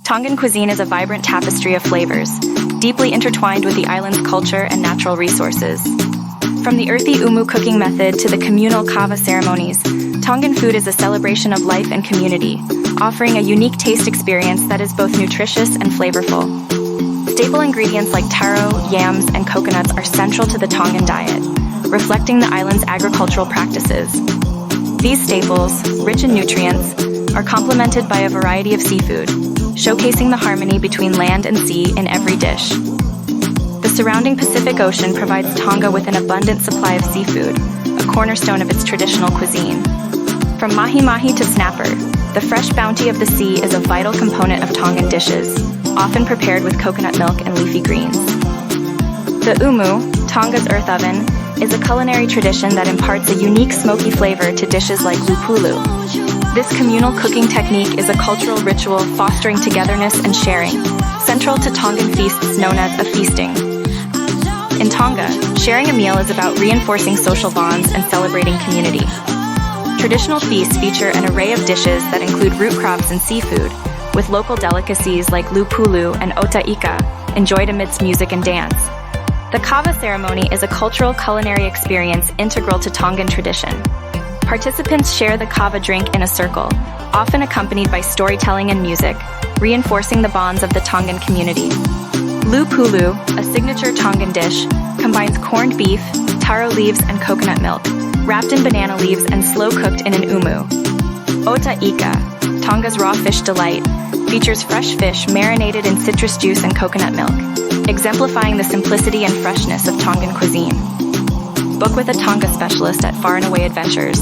Tongan cuisine is a vibrant tapestry of flavors, deeply intertwined with the island's culture and natural resources. From the earthy umu cooking method to the communal kava ceremonies, Tongan food is a celebration of life and community, offering a unique taste experience that is both nutritious and flavorful. Staple ingredients like taro, yams, and coconuts are central to the Tongan diet, reflecting the island's agricultural practices. These staples, rich in nutrients, are complemented by a variety of seafood, showcasing the harmony between land and sea in every dish. The surrounding Pacific Ocean provides Tonga with an abundant supply of seafood, a cornerstone of its traditional cuisine. From mahi-mahi to snapper, the fresh bounty of the sea is a vital component of Tongan dishes, often prepared with coconut milk and leafy greens. The umu, Tonga's earth oven, is a culinary tradition that imparts a unique smoky flavor to dishes like lupulu. This communal cooking technique is a cultural ritual fostering togetherness and sharing, central to Tongan feasts known as a feasting. In Tonga, sharing a meal is about reinforcing social bonds and celebrating community. Traditional feasts feature an array of dishes that include root crops and seafood, with local delicacies like lupulu and ota'ika enjoyed amidst music and dance. The kava ceremony is a cultural culinary experience integral to Tongan tradition. Participants share the kava drink in a circle, often accompanied by storytelling and music, reinforcing the bonds of the Tongan community. Lupulu, a signature Tongan dish, combines corned beef, taro leaves, and coconut milk, wrapped in banana leaves and slow-cooked in an umu. Ota'ika, Tonga's raw fish delight, features fresh fish marinated in citrus juice and coconut milk, exemplifying the simplicity and freshness of Tongan cuisine. Book with a Tonga specialist at Far and Away Adventures.